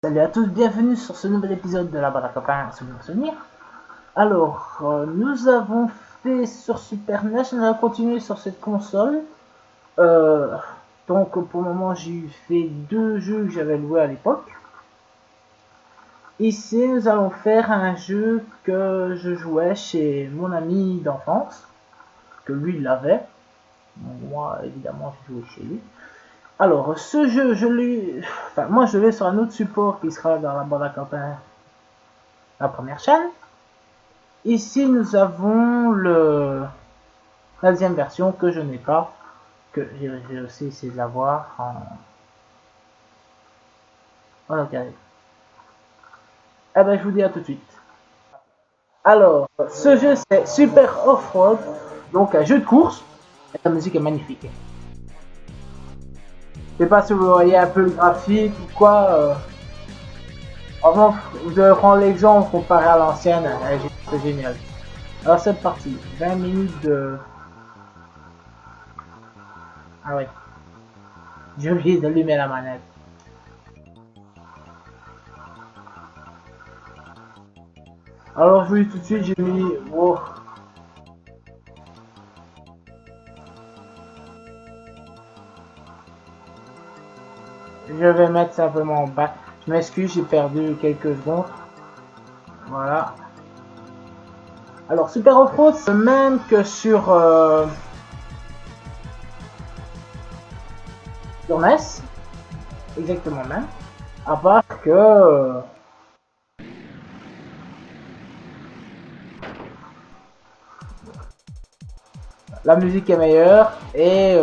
Salut à tous, bienvenue sur ce nouvel épisode de la Bande à Copains Souvenir. Alors, nous avons fait sur Super NES, on a continué sur cette console. Donc pour le moment j'ai fait deux jeux que j'avais loués à l'époque. Ici nous allons faire un jeu que je jouais chez mon ami d'enfance, que lui l'avait. Moi évidemment j'ai joué chez lui. Alors, ce jeu, moi je l'ai sur un autre support qui sera dans la bande à copains, la première chaîne. Ici, nous avons la deuxième version que je n'ai pas, que j'ai aussi essayé de l'avoir en occasion. Eh ben, je vous dis à tout de suite. Alors, ce jeu c'est Super Off-Road, donc un jeu de course, et la musique est magnifique. Je sais pas si vous voyez un peu le graphique ou quoi. Vraiment, vous devez prendre l'exemple comparé à l'ancienne, c'est génial. Alors c'est parti, 20 minutes de... Ah ouais, j'ai oublié d'allumer la manette. Alors je vous dis tout de suite, j'ai mis... Oh. Je vais mettre simplement en bas. Je m'excuse, j'ai perdu quelques secondes. Voilà. Alors Super Off-Road, c'est le même que sur NES. Exactement le même. À part que... la musique est meilleure et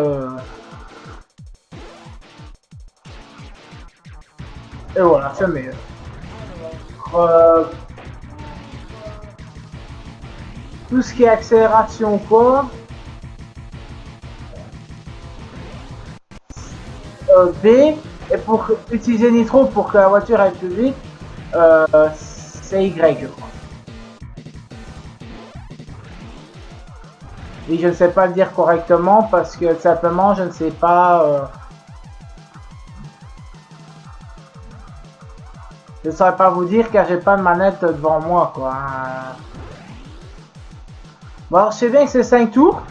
voilà, c'est meilleur. Tout ce qui est accélération quoi, B, et pour utiliser Nitro pour que la voiture aille plus vite, c'est Y je crois. Et je ne sais pas le dire correctement parce que simplement je ne sais pas... je ne saurais pas vous dire car j'ai pas de manette devant moi quoi. Bon alors je sais bien que c'est 5 tours.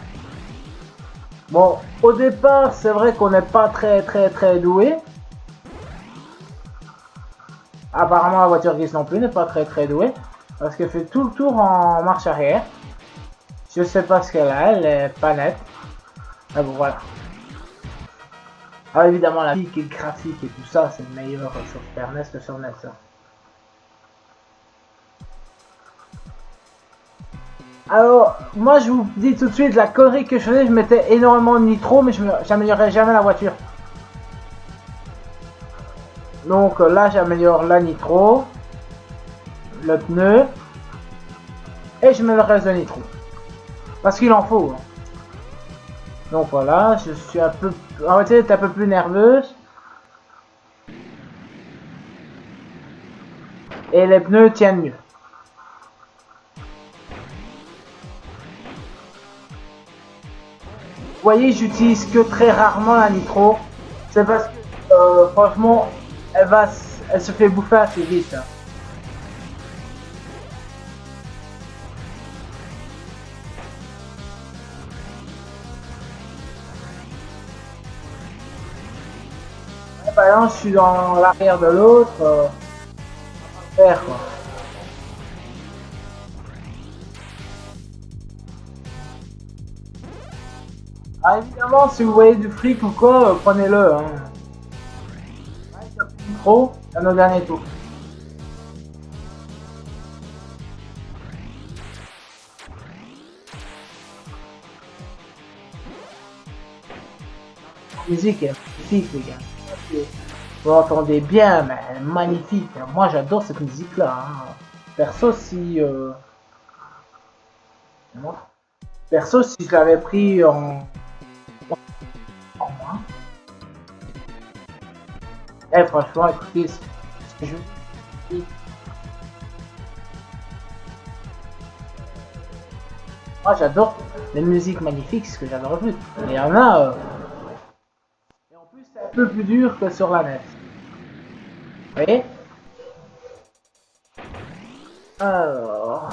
Bon au départ c'est vrai qu'on n'est pas très doué. Apparemment la voiture grise non plus n'est pas très douée. Parce qu'elle fait tout le tour en marche arrière. Je sais pas ce qu'elle a, elle est pas nette. Mais bon voilà. Alors évidemment la musique et le graphique et tout ça c'est meilleur sur Super NES que sur NES. Alors moi je vous dis tout de suite la connerie que je faisais, je mettais énormément de nitro mais j'améliorais jamais la voiture. Donc là j'améliore la nitro, le pneu et je mets le reste de nitro. Parce qu'il en faut. Donc voilà, je suis un peu... La voiture est un peu plus nerveuse. Et les pneus tiennent mieux. Vous voyez, j'utilise que très rarement la nitro. C'est parce que franchement, elle se fait bouffer assez vite. Par exemple, je suis dans l'arrière de l'autre. Faire quoi. Ah, évidemment, si vous voyez du fric ou quoi, prenez-le. Hein. Trop à nos derniers tours. La musique est magnifique, les gars. Vous entendez bien, mais elle est magnifique. Moi, j'adore cette musique-là. Hein. Perso, Perso, si je l'avais pris en main. Eh, franchement, écoutez, ce que je dis. Moi, j'adore les musiques magnifiques, ce que j'adore le plus. Et il y en a. Et en plus, c'est un peu plus dur que sur la NES. Vous voyez? Alors...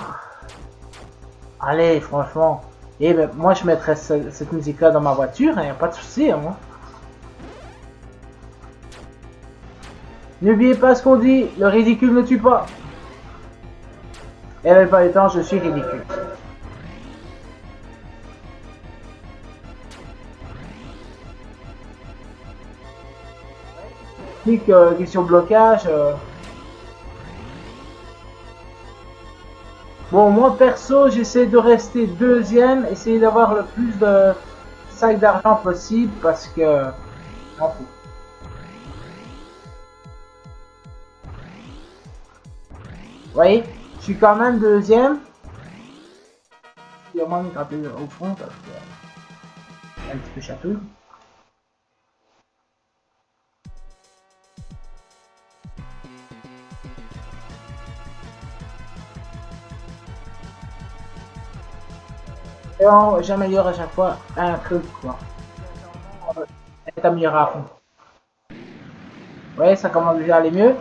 Allez, franchement. Et ben, moi, je mettrais cette musique-là dans ma voiture, hein, y a pas de souci, hein, moi. N'oubliez pas ce qu'on dit, le ridicule ne tue pas. Et avec pas le temps, je suis ridicule. Question blocage. Bon, moi perso, j'essaie de rester deuxième, essayer d'avoir le plus de sacs d'argent possible parce que. M'en fous. Vous voyez, je suis quand même deuxième. Il y a moins de gratter au fond parce que. Un petit peu chatouille. Et j'améliore à chaque fois un truc, quoi. Être amélioré à fond. Ouais, ça commence déjà à aller mieux.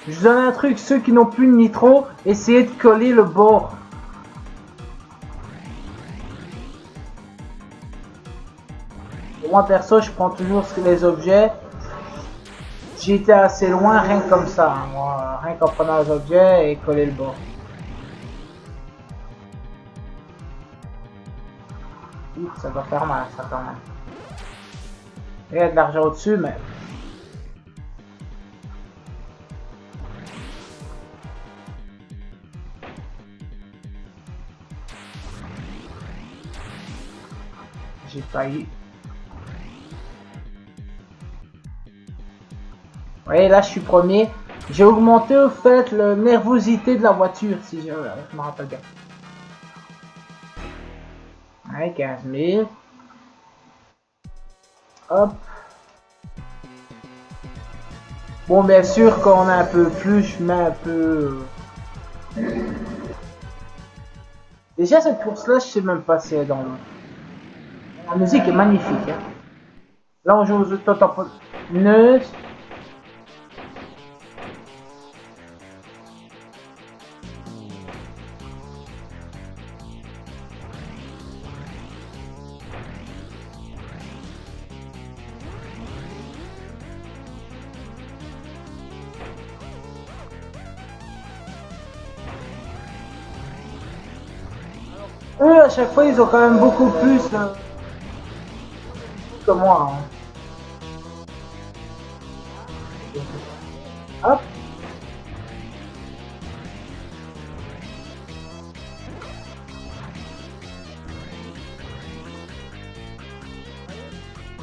Je vous donne un truc, ceux qui n'ont plus de nitro, essayez de coller le bord. Moi perso, je prends toujours les objets. J'ai été assez loin rien que comme ça, hein, moi, rien qu'en prenant les objets et coller le bord. Ouf, ça doit faire mal ça quand même. Il y a de l'argent au-dessus, mais... J'ai failli. Vous voyez, là je suis premier. J'ai augmenté au fait la nervosité de la voiture, si je me rappelle bien. Ouais, 15 000. Hop. Bon, bien sûr, quand on a un peu plus, je mets un peu... Déjà, cette course-là, je sais même pas si elle est dans le... La musique est magnifique. Hein. Là, on joue aux autres neutres. Eux, à chaque fois, ils ont quand même beaucoup plus que moi. Hein. Hop.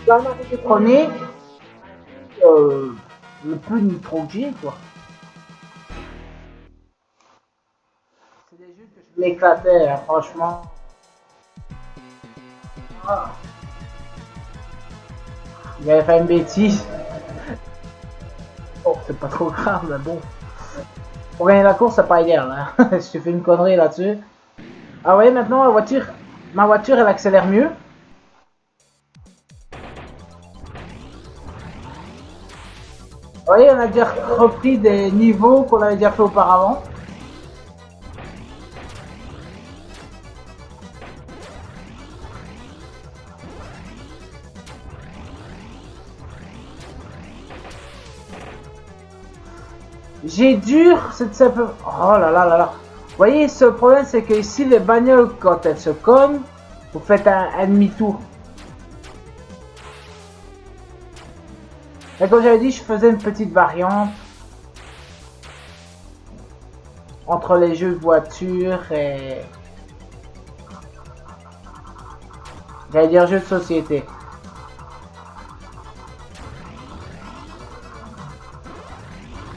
Là, on a été premier. Le peu de nitro que j'ai, quoi. C'est des jeux que je m'éclatais, hein, franchement. Ah. Il avait fait une bêtise. Oh, c'est pas trop grave, mais bon. Pour gagner la course, c'est pas idéal. Hein. Si tu fais une connerie là-dessus. Ah ouais, maintenant ma voiture, elle accélère mieux. Vous voyez, on a déjà repris des niveaux qu'on avait déjà fait auparavant. J'ai dur cette simple... Oh là là là là. Vous voyez, ce problème, c'est que ici, les bagnoles, quand elles se cognent, vous faites un demi-tour. Et comme j'avais dit, je faisais une petite variante entre les jeux de voiture et... J'allais dire jeux de société.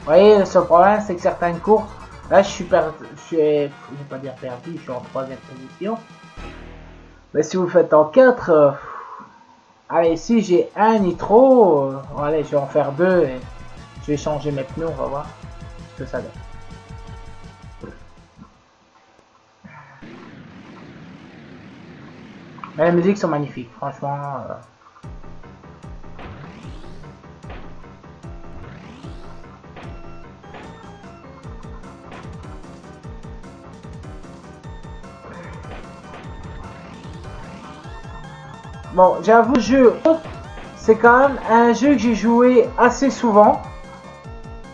Vous voyez, ce problème, c'est que certaines courses, là, je vais pas dire perdu, je suis en 3e position. Mais si vous le faites en 4, allez, si j'ai un nitro, allez, je vais en faire 2 et je vais changer mes pneus, on va voir ce que ça donne. Mais les musiques sont magnifiques, franchement. Bon, j'avoue, c'est quand même un jeu que j'ai joué assez souvent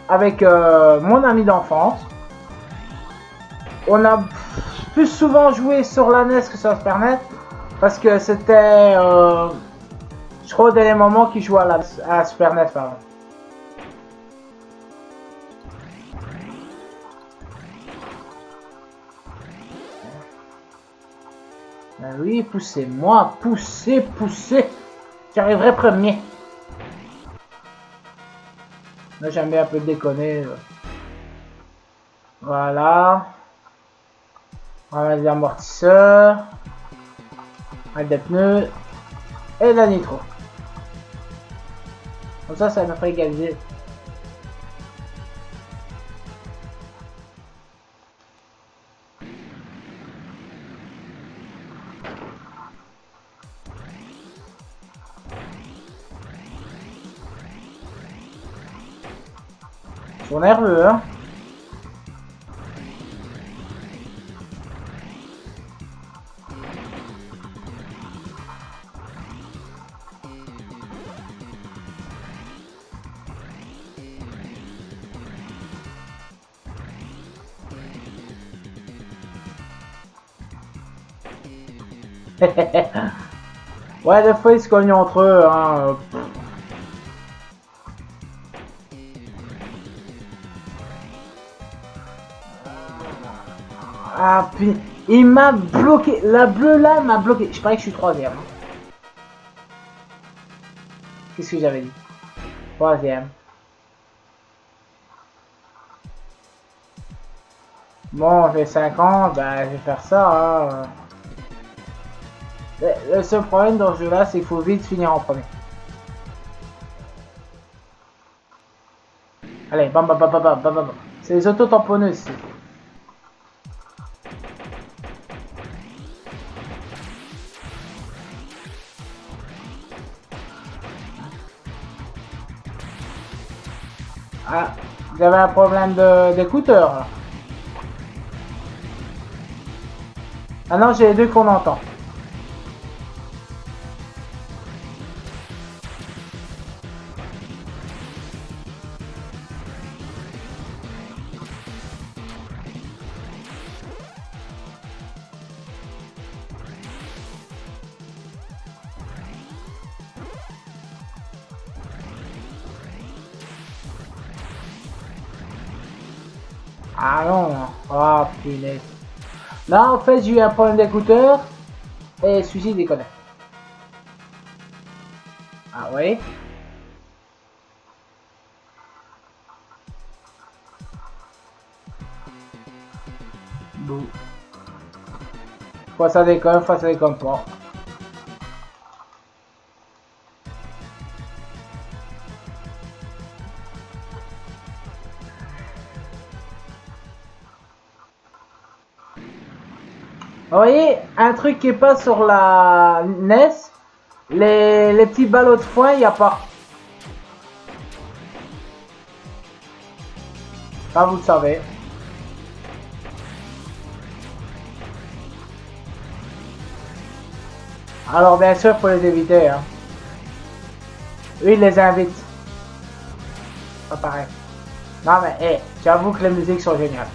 avec mon ami d'enfance. On a plus souvent joué sur la NES que sur la Super NES parce que c'était, je crois, au dernier moment qu'il jouait à la Super NES, pardon. Ben oui, poussez-moi, poussez, poussez. J'arriverai premier. Là, j'aime bien un peu déconner. Voilà. On va mettre des amortisseurs. On va mettre des pneus. Et de la nitro. Comme ça me ferait égaliser. Ils sont nerveux, hein. Ouais, des fois ils se cognent entre eux, hein. Ah, puis il m'a bloqué. La bleue là m'a bloqué. Je parie que je suis troisième. Qu'est-ce que j'avais dit? Troisième. Bon, j'ai 5 ans, bah je vais faire ça. Hein. Le seul problème dans ce jeu là, c'est qu'il faut vite finir en premier. Allez, bam bam bam bam bam bam bam. C'est les auto-tamponneuses ici. Ah, vous avez un problème d'écouteur. Ah non, j'ai les deux qu'on entend. Ah non, oh punaise. Là en fait j'ai eu un problème d'écouteur et celui-ci déconne. Ah oui. Bon. Fois ça déconne pas. Vous voyez, un truc qui est pas sur la NES, les petits ballots de foin, il n'y a pas. Ça, vous le savez. Alors, bien sûr, faut les éviter. Hein. Eux, ils les invitent. Pas pareil. Non, mais, hey, j'avoue que les musiques sont géniales.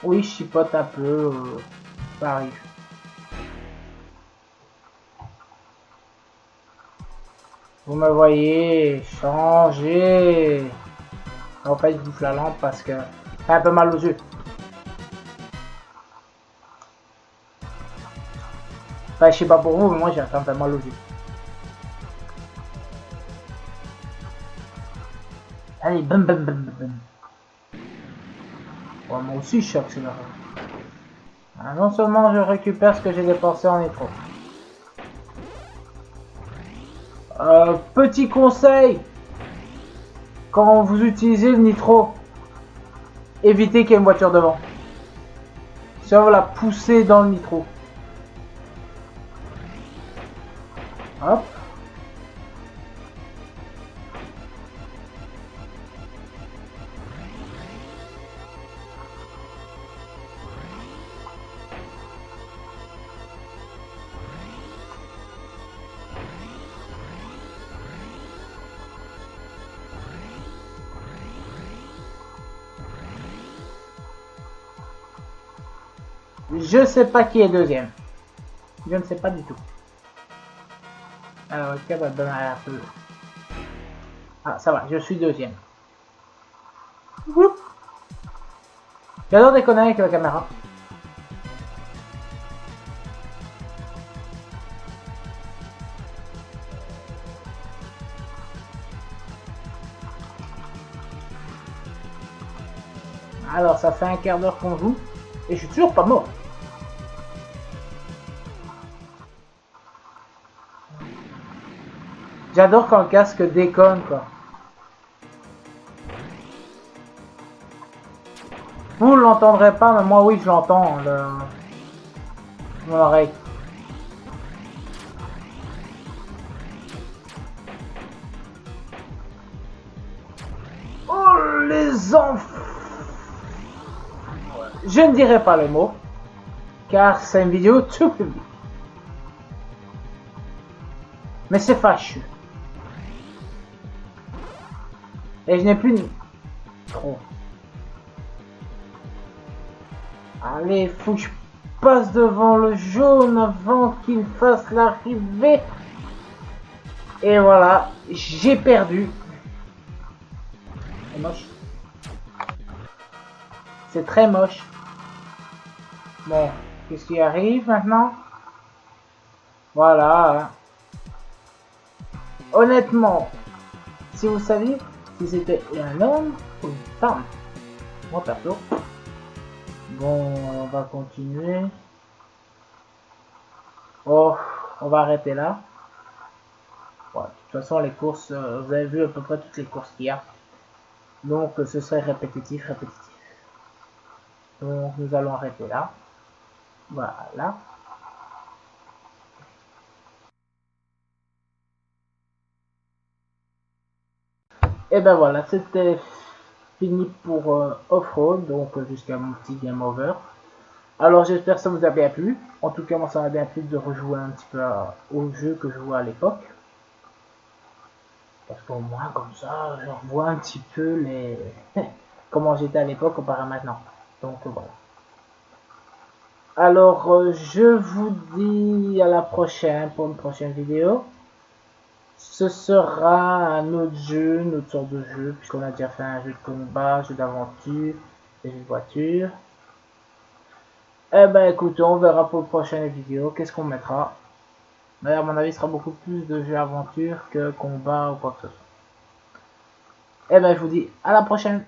Oui, je chipote un peu, ça arrive. Vous me voyez changer. En fait, je bouffe la lampe parce que j'ai un peu mal aux yeux. Enfin, je sais pas pour vous, mais moi j'ai un peu mal aux yeux. Allez, bam bam bam bam. Ouais, moi aussi je suis accéléré. Ah, non seulement je récupère ce que j'ai dépensé en nitro. Petit conseil, quand vous utilisez le nitro, éviter qu'il y ait une voiture devant. Ça va la pousser dans le nitro. Hop. Je sais pas qui est deuxième. Je ne sais pas du tout. Alors, ok, va donner un peu. Ah, ça va, je suis deuxième. J'adore déconner avec la caméra. Alors, ça fait un quart d'heure qu'on joue. Et je suis toujours pas mort. J'adore quand le casque déconne, quoi. Vous ne l'entendrez pas, mais moi, oui, je l'entends. Mon oreille. Oh, les enfants. Je ne dirai pas les mots, car c'est une vidéo tout public. Mais c'est fâcheux. Et je n'ai plus trop. Allez, faut que je passe devant le jaune avant qu'il fasse l'arrivée. Et voilà, j'ai perdu. C'est moche. C'est très moche. Bon, qu'est-ce qui arrive maintenant? Voilà. Honnêtement, si vous saviez si c'était un homme ou une femme. Moi perso. Bon, on va continuer. Oh, on va arrêter là. Ouais, de toute façon, les courses, vous avez vu à peu près toutes les courses qu'il y a. Donc, ce serait répétitif. Donc, nous allons arrêter là. Voilà. Et ben voilà, c'était fini pour Off-Road, donc jusqu'à mon petit game over. Alors j'espère que ça vous a bien plu. En tout cas, moi ça m'a bien plu de rejouer un petit peu au jeu que je jouais à l'époque. Parce qu'au moins comme ça, je revois un petit peu les comment j'étais à l'époque comparé à maintenant. Donc voilà. Alors je vous dis à la prochaine pour une prochaine vidéo. Ce sera un autre jeu, une autre sorte de jeu, puisqu'on a déjà fait un jeu de combat, un jeu d'aventure, des jeux de voiture. Eh ben écoutez, on verra pour la prochaine vidéo, qu'est-ce qu'on mettra. Mais à mon avis, ce sera beaucoup plus de jeux aventure que combat ou quoi que ce soit. Eh ben je vous dis à la prochaine.